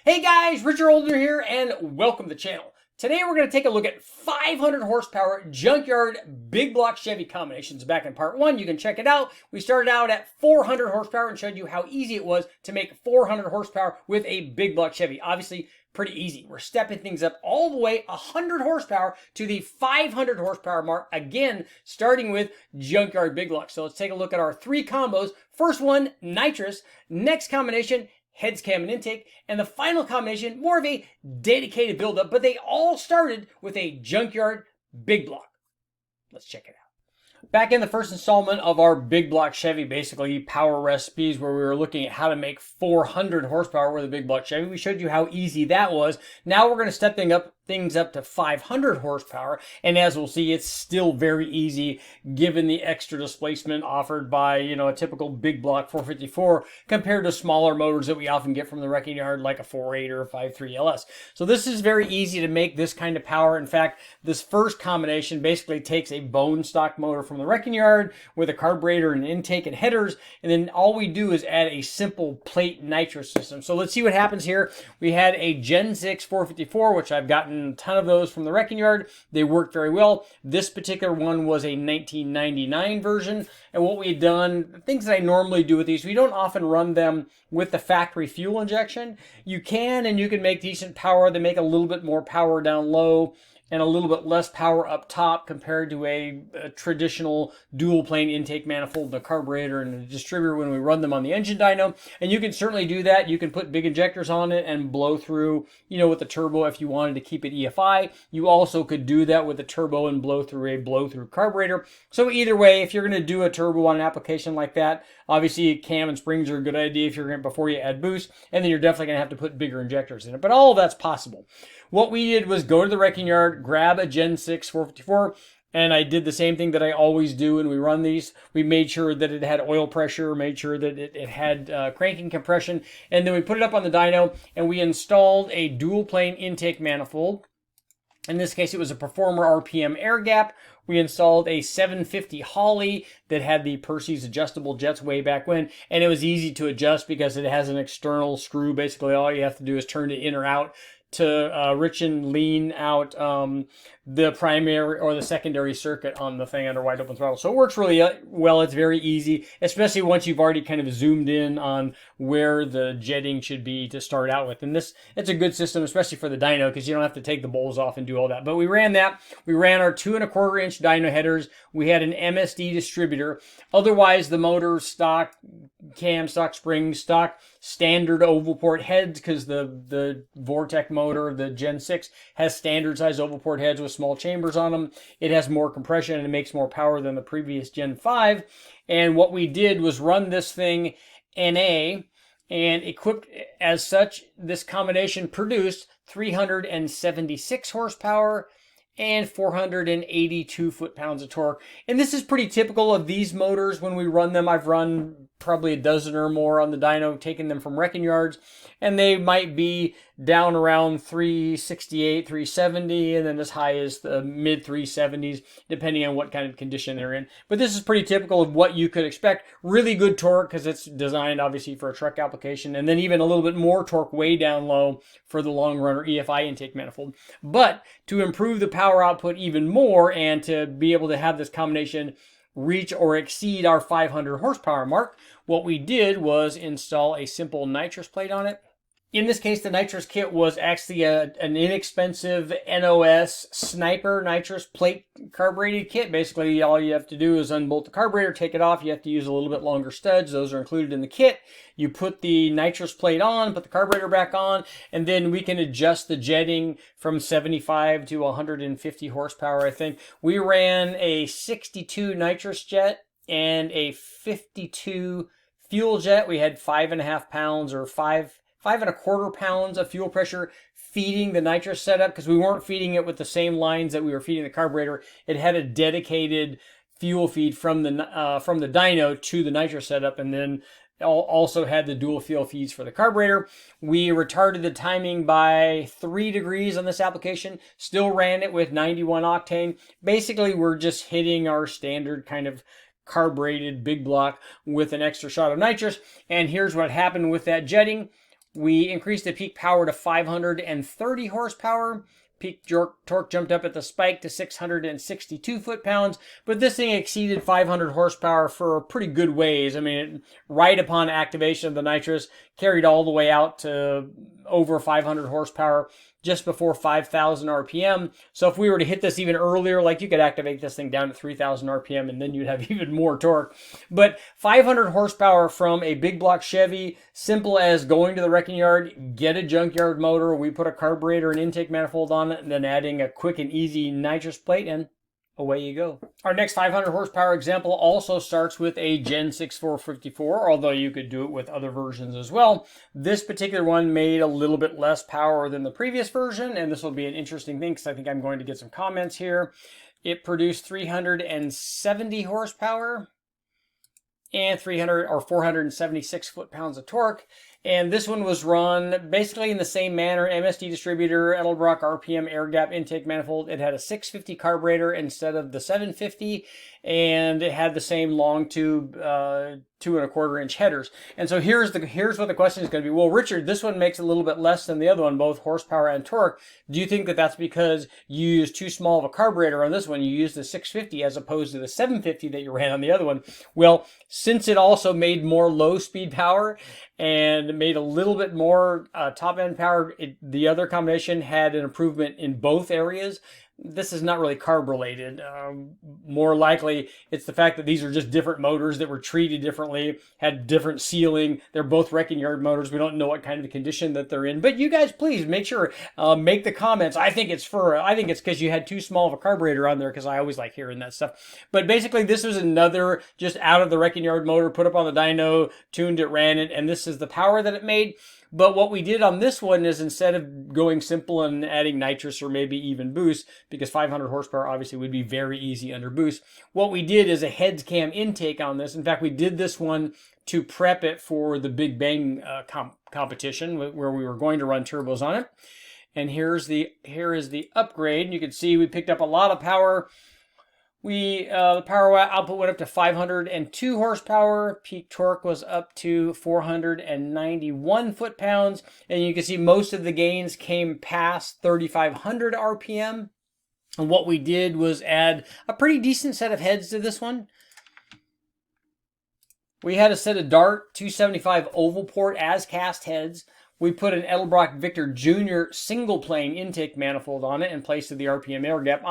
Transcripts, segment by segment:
Hey guys, Richard Older here, and welcome to the channel. Today we're going to take a look at 500 horsepower Junkyard big block Chevy combinations. Back in part 1, you can check it out. We started out at 400 horsepower and showed you how easy it was to make 400 horsepower with a big block Chevy. Obviously, pretty easy. We're stepping things up all the way 100 horsepower to the 500 horsepower mark, again, starting with Junkyard big block. So let's take a look at our 3 combos. First one, Nitrous. Next combination, heads, cam, and intake, and the final combination, more of a dedicated buildup, but they all started with a Junkyard big block. Let's check it out. Back in the first installment of our big block Chevy, basically power recipes, where we were looking at how to make 400 horsepower with a big block Chevy, we showed you how easy that was. Now we're going to step things up to 500 horsepower, and as we'll see, it's still very easy given the extra displacement offered by, a typical big block 454 compared to smaller motors that we often get from the wrecking yard, like a 4.8 or a 5.3 LS. So this is very easy to make this kind of power. In fact, this first combination basically takes a bone stock motor from the wrecking yard with a carburetor and intake and headers, and then all we do is add a simple plate nitrous system. So let's see what happens here. We had a Gen 6 454, which I've gotten a ton of those from the wrecking yard. They worked very well. This particular one was a 1999 version, and what we've done, things that I normally do with these, we don't often run them with the factory fuel injection. You can, and you can make decent power. They make a little bit more power down low and a little bit less power up top compared to a traditional dual plane intake manifold, the carburetor and the distributor when we run them on the engine dyno. And you can certainly do that. You can put big injectors on it and blow through, with the turbo if you wanted to keep it EFI. You also could do that with the turbo and blow through a blow-through carburetor. So either way, if you're going to do a turbo on an application like that, obviously cam and springs are a good idea if you're going to, before you add boost, and then you're definitely going to have to put bigger injectors in it. But all of that's possible. What we did was go to the wrecking yard, grab a Gen 6 454, and I did the same thing that I always do when we run these. We made sure that it had oil pressure, made sure that it had cranking compression, and then we put it up on the dyno, and we installed a dual plane intake manifold. In this case, it was a Performer RPM air gap. We installed a 750 Holley that had the Percy's adjustable jets way back when, and it was easy to adjust because it has an external screw. Basically, all you have to do is turn it in or out to rich and lean out the primary or the secondary circuit on the thing under wide open throttle. So it works really well. It's very easy, especially once you've already kind of zoomed in on where the jetting should be to start out with. And it's a good system, especially for the dyno, because you don't have to take the bowls off and do all that. But we ran that. We ran our 2¼ inch dyno headers. We had an MSD distributor. Otherwise, the motor stock cam, stock springs, stock standard oval port heads, because the Vortec motor, the Gen 6, has standard size oval port heads with small chambers on them. It has more compression and it makes more power than the previous Gen 5. And what we did was run this thing NA, and equipped as such, this combination produced 376 horsepower and 482 foot-pounds of torque. And this is pretty typical of these motors when we run them. I've run probably a dozen or more on the dyno, taking them from wrecking yards, and they might be down around 368, 370, and then as high as the mid 370s, depending on what kind of condition they're in. But this is pretty typical of what you could expect. Really good torque because it's designed obviously for a truck application, and then even a little bit more torque way down low for the long run or EFI intake manifold. But to improve the power output even more and to be able to have this combination reach or exceed our 500 horsepower mark, what we did was install a simple nitrous plate on it. In this case, the nitrous kit was actually an inexpensive NOS Sniper nitrous plate carbureted kit. Basically, all you have to do is unbolt the carburetor, take it off. You have to use a little bit longer studs. Those are included in the kit. You put the nitrous plate on, put the carburetor back on, and then we can adjust the jetting from 75 to 150 horsepower, I think. We ran a 62 nitrous jet and a 52 fuel jet. We had 5.5 pounds or 5.25 pounds of fuel pressure feeding the nitrous setup, because we weren't feeding it with the same lines that we were feeding the carburetor. It had a dedicated fuel feed from the dyno to the nitrous setup, and then also had the dual fuel feeds for the carburetor. We retarded the timing by 3 degrees on this application. Still ran it with 91 octane. Basically, we're just hitting our standard kind of carbureted big block with an extra shot of nitrous. And here's what happened with that jetting. We increased the peak power to 530 horsepower. Peak torque jumped up at the spike to 662 foot-pounds, but this thing exceeded 500 horsepower for a pretty good ways. I mean, right upon activation of the nitrous, carried all the way out to over 500 horsepower, just before 5,000 RPM. So if we were to hit this even earlier, like you could activate this thing down to 3,000 RPM and then you'd have even more torque. But 500 horsepower from a big block Chevy, simple as going to the wrecking yard, get a junkyard motor, we put a carburetor and intake manifold on it, and then adding a quick and easy nitrous plate, and away you go. Our next 500 horsepower example also starts with a Gen 6 454, although you could do it with other versions as well. This particular one made a little bit less power than the previous version, and this will be an interesting thing because I think I'm going to get some comments here. It produced 370 horsepower and 476 foot-pounds of torque. And this one was run basically in the same manner: MSD distributor, Edelbrock RPM air gap intake manifold. It had a 650 carburetor instead of the 750, and it had the same long tube 2 1/4 inch headers. And so here's what the question is going to be. Well, Richard, this one makes a little bit less than the other one, both horsepower and torque. Do you think that that's because you used too small of a carburetor on this one? You used the 650 as opposed to the 750 that you ran on the other one. Well, since it also made more low speed power and made a little bit more top end power, the other combination had an improvement in both areas. This is not really carb related. More likely, it's the fact that these are just different motors that were treated differently, had different sealing. They're both wrecking yard motors. We don't know what kind of condition that they're in. But you guys, please make sure, make the comments. I think it's because you had too small of a carburetor on there, because I always like hearing that stuff. But basically, this was another just out of the wrecking yard motor, put up on the dyno, tuned it, ran it, and this is the power that it made. But what we did on this one is, instead of going simple and adding nitrous or maybe even boost, because 500 horsepower obviously would be very easy under boost, what we did is a heads cam intake on this. In fact, we did this one to prep it for the Big Bang competition, where we were going to run turbos on it. And here is the upgrade. You can see we picked up a lot of power. The power output went up to 502 horsepower. Peak torque was up to 491 foot-pounds. And you can see most of the gains came past 3,500 RPM. And what we did was add a pretty decent set of heads to this one. We had a set of Dart 275 oval port as cast heads. We put an Edelbrock Victor Jr. single plane intake manifold on it in place of the RPM air gap.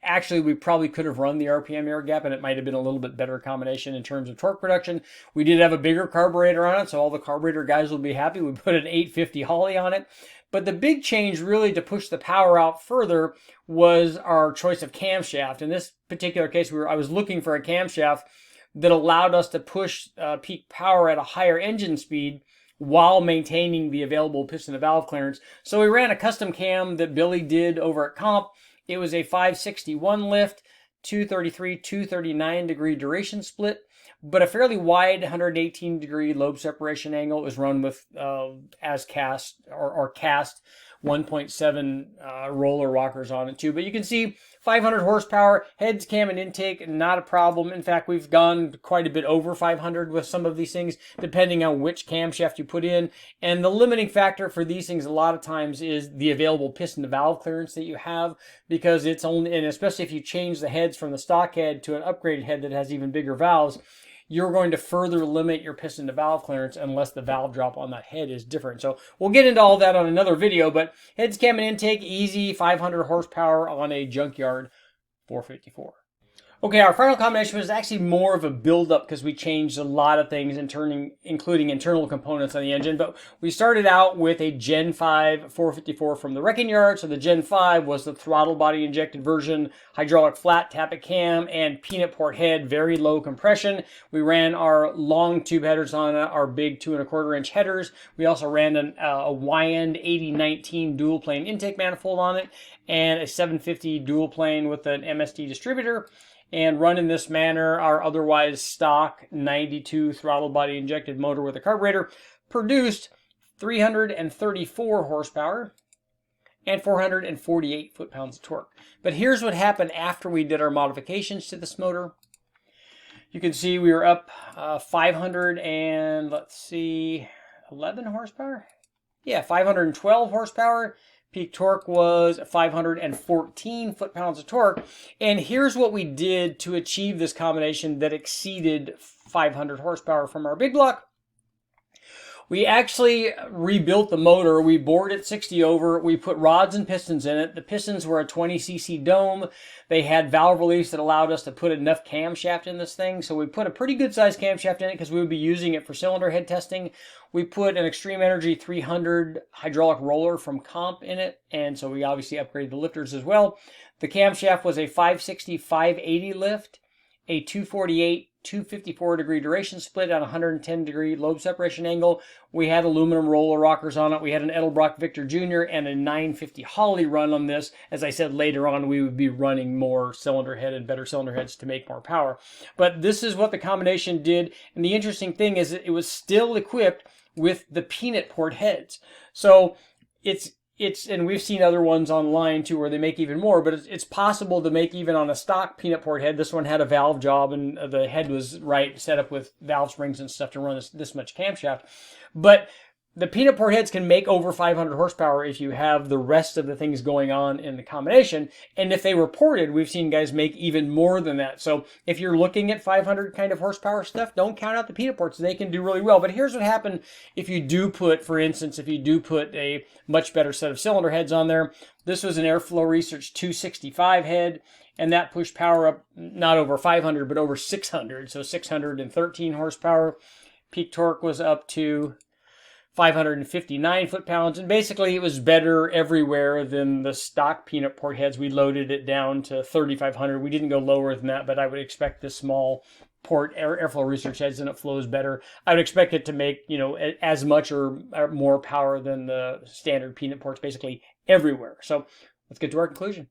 Actually, we probably could have run the RPM air gap, and it might have been a little bit better combination in terms of torque production. We did have a bigger carburetor on it, so all the carburetor guys will be happy. We put an 850 Holley on it. But the big change, really, to push the power out further was our choice of camshaft. In this particular case, I was looking for a camshaft that allowed us to push peak power at a higher engine speed while maintaining the available piston to valve clearance. So we ran a custom cam that Billy did over at Comp. It was a 561 lift, 233, 239 degree duration split, but a fairly wide 118 degree lobe separation angle. It was run with as cast or cast 1.7 roller rockers on it too. But you can see 500 horsepower, heads, cam, and intake, not a problem. In fact, we've gone quite a bit over 500 with some of these things, depending on which camshaft you put in. And the limiting factor for these things a lot of times is the available piston to valve clearance that you have, because it's only, and especially if you change the heads from the stock head to an upgraded head that has even bigger valves, you're going to further limit your piston to valve clearance unless the valve drop on that head is different. So we'll get into all that on another video, but heads, cam, and intake, easy, 500 horsepower on a Junkyard 454. Okay, our final combination was actually more of a build-up because we changed a lot of things, including internal components on the engine. But we started out with a Gen 5 454 from the wrecking yard. So the Gen 5 was the throttle body injected version, hydraulic flat tappet cam, and peanut port head, very low compression. We ran our long tube headers on our big 2 1/4 inch headers. We also ran a Wyand 8019 dual plane intake manifold on it, and a 750 dual plane with an MSD distributor. And run in this manner, our otherwise stock 92 throttle body injected motor with a carburetor produced 334 horsepower and 448 foot-pounds of torque. But here's what happened after we did our modifications to this motor. You can see we were up 500 and, let's see, 11 horsepower? 512 horsepower. Peak torque was 514 foot-pounds of torque. And here's what we did to achieve this combination that exceeded 500 horsepower from our big block. We actually rebuilt the motor. We bored it 60 over. We put rods and pistons in it. The pistons were a 20cc dome. They had valve reliefs that allowed us to put enough camshaft in this thing. So we put a pretty good sized camshaft in it because we would be using it for cylinder head testing. We put an Extreme Energy 300 hydraulic roller from Comp in it. And so we obviously upgraded the lifters as well. The camshaft was a 560-580 lift, a 248 254 degree duration split at 110 degree lobe separation angle. We had aluminum roller rockers on it. We had an Edelbrock Victor Jr. and a 950 Holly run on this. As I said, later on we would be running more cylinder head and better cylinder heads to make more power. But this is what the combination did. And the interesting thing is that it was still equipped with the peanut port heads. So and we've seen other ones online too where they make even more, but it's possible to make even on a stock peanut port head. This one had a valve job and the head was right, set up with valve springs and stuff to run this much camshaft. But the peanut port heads can make over 500 horsepower if you have the rest of the things going on in the combination. And if they were ported, we've seen guys make even more than that. So if you're looking at 500 kind of horsepower stuff, don't count out the peanut ports. They can do really well. But here's what happened if you do put, for instance, if you do put a much better set of cylinder heads on there. This was an Airflow Research 265 head, and that pushed power up not over 500, but over 600. So 613 horsepower. Peak torque was up to 559 foot-pounds, and basically it was better everywhere than the stock peanut port heads. We loaded it down to 3,500. We didn't go lower than that, but I would expect the small port Airflow Research heads, and it flows better. I would expect it to make, as much or more power than the standard peanut ports basically everywhere. So let's get to our conclusion.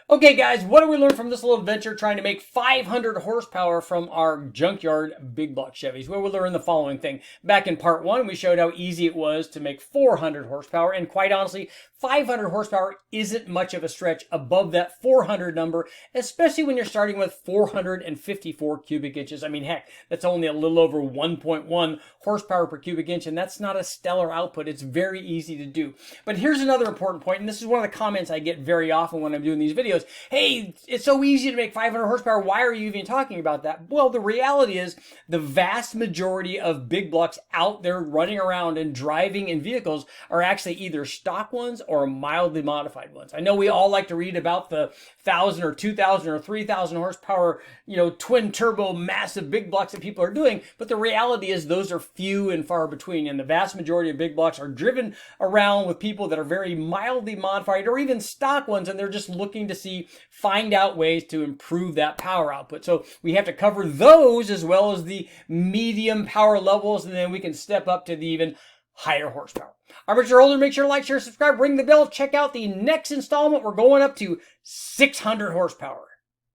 Okay, guys, what did we learn from this little adventure trying to make 500 horsepower from our junkyard big block Chevys? Well, we learned the following thing. Back in part 1, we showed how easy it was to make 400 horsepower, and quite honestly, 500 horsepower isn't much of a stretch above that 400 number, especially when you're starting with 454 cubic inches. I mean, heck, that's only a little over 1.1 horsepower per cubic inch, and that's not a stellar output. It's very easy to do. But here's another important point, and this is one of the comments I get very often when I'm doing these videos. Hey, it's so easy to make 500 horsepower. Why are you even talking about that? Well, the reality is the vast majority of big blocks out there running around and driving in vehicles are actually either stock ones or mildly modified ones. I know we all like to read about the 1,000 or 2,000 or 3,000 horsepower, twin turbo massive big blocks that people are doing, but the reality is those are few and far between, and the vast majority of big blocks are driven around with people that are very mildly modified or even stock ones, and they're just looking to find out ways to improve that power output. So we have to cover those as well as the medium power levels, and then we can step up to the even higher horsepower. I'm Richard Holder. Make sure to like, share, subscribe, ring the bell. Check out the next installment. We're going up to 600 horsepower.